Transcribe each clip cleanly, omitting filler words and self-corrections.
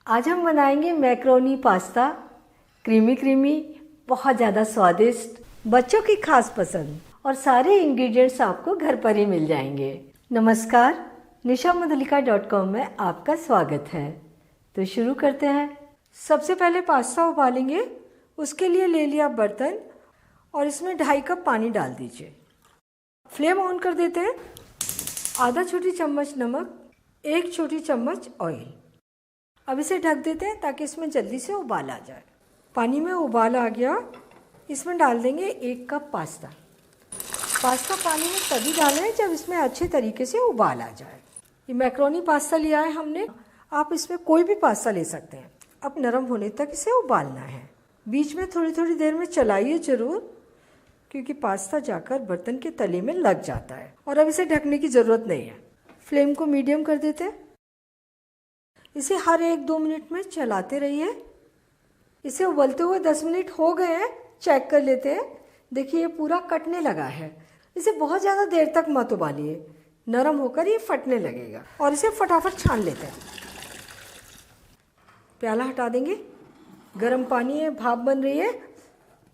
आज हम बनाएंगे मैक्रोनी पास्ता। क्रीमी क्रीमी, बहुत ज़्यादा स्वादिष्ट, बच्चों की खास पसंद और सारे इंग्रेडिएंट्स आपको घर पर ही मिल जाएंगे। नमस्कार, nishamudhalika.com में आपका स्वागत है। तो शुरू करते हैं। सबसे पहले पास्ता उबालेंगे। उसके लिए ले लिया बर्तन और इसमें 2.5 कप पानी डाल दीजिए। फ्लेम ऑन कर देते हैं। आधा छोटी चम्मच नमक, 1 छोटी चम्मच ऑयल। अब इसे ढक देते हैं ताकि इसमें जल्दी से उबाल आ जाए। पानी में उबाल आ गया, इसमें डाल देंगे 1 कप पास्ता। पास्ता पानी में तभी डालें जब इसमें अच्छे तरीके से उबाल आ जाए। ये मैक्रोनी पास्ता लिया है हमने, आप इसमें कोई भी पास्ता ले सकते हैं। अब नरम होने तक इसे उबालना है। बीच में थोड़ी थोड़ी देर में चलाइए ज़रूर, क्योंकि पास्ता जाकर बर्तन के तले में लग जाता है। और अब इसे ढकने की ज़रूरत नहीं है। फ्लेम को मीडियम कर देते हैं। इसे हर 1-2 मिनट में चलाते रहिए। इसे उबलते हुए 10 मिनट हो गए हैं, चेक कर लेते हैं। देखिए ये पूरा कटने लगा है। इसे बहुत ज़्यादा देर तक मत उबालिए, नरम होकर ये फटने लगेगा। और इसे फटाफट छान लेते हैं। प्याला हटा देंगे। गर्म पानी है, भाप बन रही है।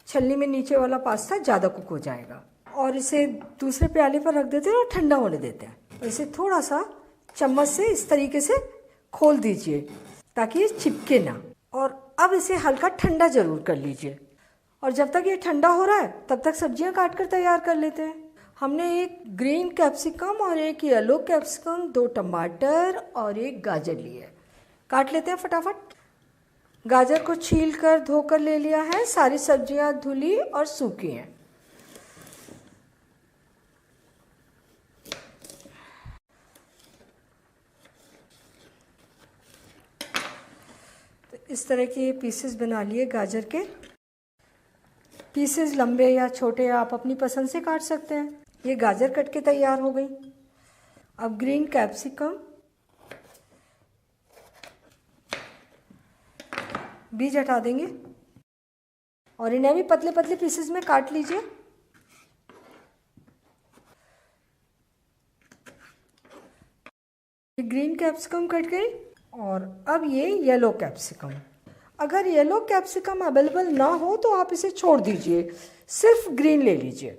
छलनी में नीचे वाला पास्ता ज़्यादा कुक हो जाएगा। और इसे दूसरे प्याले पर रख देते हैं और ठंडा होने देते हैं। इसे थोड़ा सा चम्मच से इस तरीके से खोल दीजिए ताकि ये चिपके ना। और अब इसे हल्का ठंडा ज़रूर कर लीजिए। और जब तक ये ठंडा हो रहा है तब तक सब्जियां काट कर तैयार कर लेते हैं। हमने 1 ग्रीन कैप्सिकम और 1 येलो कैप्सिकम, 2 टमाटर और 1 गाजर लिए। काट लेते हैं फटाफट। गाजर को छील कर धोकर ले लिया है। सारी सब्जियां धुली और सूखी हैं। इस तरह के पीसेस बना लिए गाजर के। पीसेस लंबे या छोटे आप अपनी पसंद से काट सकते हैं। ये गाजर कट के तैयार हो गई। अब ग्रीन कैप्सिकम, बीज हटा देंगे और इन्हें भी पतले पतले पीसेस में काट लीजिए। ग्रीन कैप्सिकम कट गई। और अब ये येलो कैप्सिकम। अगर येलो कैप्सिकम अवेलेबल ना हो तो आप इसे छोड़ दीजिए, सिर्फ ग्रीन ले लीजिए।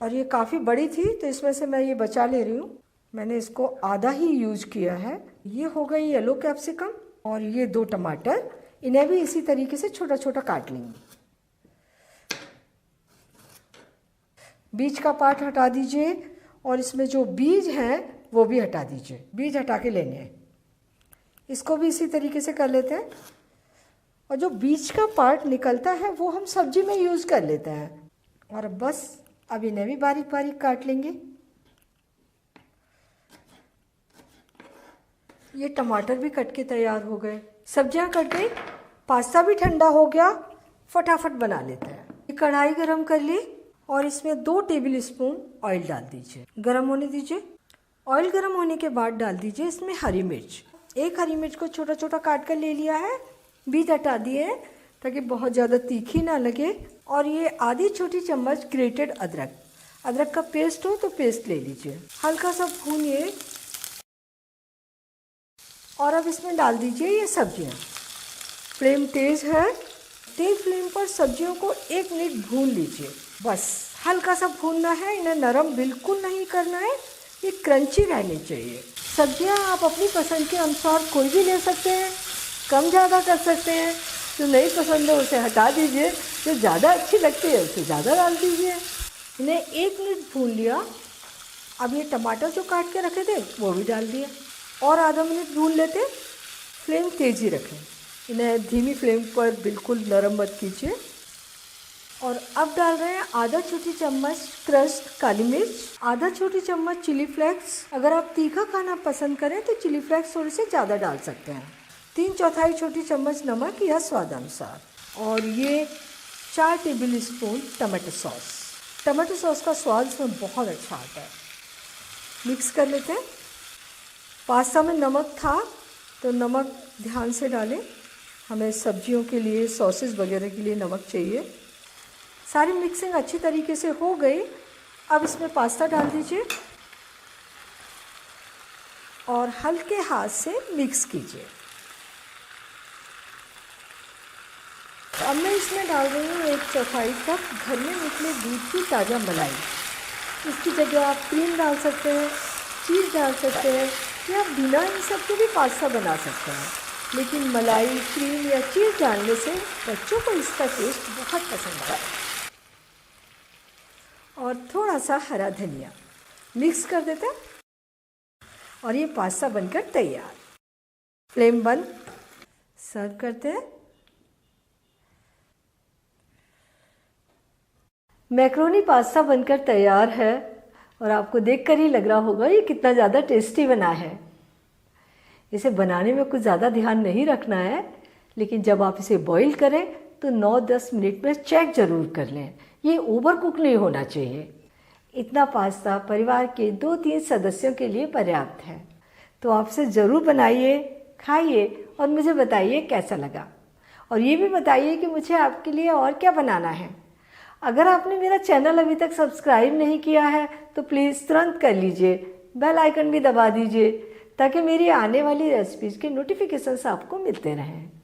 और ये काफ़ी बड़ी थी तो इसमें से मैं ये बचा ले रही हूँ। मैंने इसको आधा ही यूज किया है। ये हो गई येलो कैप्सिकम। और ये 2 टमाटर, इन्हें भी इसी तरीके से छोटा छोटा काट लेंगे। बीज का पार्ट हटा दीजिए और इसमें जो बीज हैं वो भी हटा दीजिए। बीज हटा के लेने हैं। इसको भी इसी तरीके से कर लेते हैं। और जो बीज का पार्ट निकलता है वो हम सब्जी में यूज़ कर लेते हैं। और बस अब इन्हें भी बारीक बारीक काट लेंगे। ये टमाटर भी कट के तैयार हो गए। सब्जियां कट गई, पास्ता भी ठंडा हो गया। फटाफट बना लेते हैं। ये कढ़ाई गरम कर ली और इसमें 2 टेबल स्पून ऑयल डाल दीजिए। गरम होने दीजिए। ऑयल गरम होने के बाद डाल दीजिए इसमें हरी मिर्च। 1 हरी मिर्च को छोटा छोटा काट कर ले लिया है। बीज हटा दिए ताकि बहुत ज़्यादा तीखी ना लगे। और ये आधी छोटी चम्मच ग्रेटेड अदरक, अदरक का पेस्ट हो तो पेस्ट ले लीजिए। हल्का सा भूनिए और अब इसमें डाल दीजिए ये सब्जियाँ। फ्लेम तेज़ है। तेज फ्लेम पर सब्जियों को 1 मिनट भून लीजिए। बस हल्का सा भूनना है, इन्हें नरम बिल्कुल नहीं करना है। ये क्रंची रहनी चाहिए। सब्जियां आप अपनी पसंद के अनुसार कोई भी ले सकते हैं, कम ज़्यादा कर सकते हैं। जो नहीं पसंद है उसे हटा दीजिए, जो ज़्यादा अच्छी लगती है उसे ज़्यादा डाल दीजिए। इन्हें 1 मिनट भून लिया। अब ये टमाटर जो काट के रखे थे वो भी डाल दिए और आधा मिनट भून लेते। फ्लेम तेज़ ही रखें। इन्हें धीमी फ्लेम पर बिल्कुल नरम मत कीजिए। और अब डाल रहे हैं आधा छोटी चम्मच क्रश्ड काली मिर्च, आधा छोटी चम्मच चिली फ्लेक्स। अगर आप तीखा खाना पसंद करें तो चिली फ्लेक्स थोड़े से ज़्यादा डाल सकते हैं। 3/4 छोटी चम्मच नमक या स्वाद अनुसार। और ये 4 table spoon tomato sauce. Tomato sauce का स्वाद इसमें बहुत अच्छा आता है। मिक्स कर लेते हैं। पास्ता में नमक था तो नमक ध्यान से डालें। हमें सब्जियों के लिए, सॉसेस वगैरह के लिए नमक चाहिए। सारी मिक्सिंग अच्छी तरीके से हो गई। अब इसमें पास्ता डाल दीजिए और हल्के हाथ से मिक्स कीजिए। अब मैं इसमें डाल रही हूँ 1/4 कप घर में निकले दूध की ताज़ा मलाई। इसकी जगह आप क्रीम डाल सकते हैं, चीज़ डाल सकते हैं, या बिना इन सब के भी पास्ता बना सकते हैं। लेकिन मलाई, क्रीम या चीज़ डालने से बच्चों को इसका टेस्ट बहुत पसंद आता है। और थोड़ा सा हरा धनिया मिक्स कर देते हैं और ये पास्ता बनकर तैयार। फ्लेम बंद, सर्व करते हैं। मैक्रोनी पास्ता बनकर तैयार है और आपको देखकर ही लग रहा होगा ये कितना ज़्यादा टेस्टी बना है। इसे बनाने में कुछ ज़्यादा ध्यान नहीं रखना है, लेकिन जब आप इसे बॉईल करें तो 9-10 मिनट में चेक ज़रूर कर लें। ये ओवर कुक नहीं होना चाहिए। इतना पास्ता परिवार के 2-3 सदस्यों के लिए पर्याप्त है। तो आप इसे ज़रूर बनाइए, खाइए और मुझे बताइए कैसा लगा। और ये भी बताइए कि मुझे आपके लिए और क्या बनाना है। अगर आपने मेरा चैनल अभी तक सब्सक्राइब नहीं किया है तो प्लीज़ तुरंत कर लीजिए, बेल आइकन भी दबा दीजिए ताकि मेरी आने वाली रेसिपीज़ के नोटिफिकेशंस आपको मिलते रहें।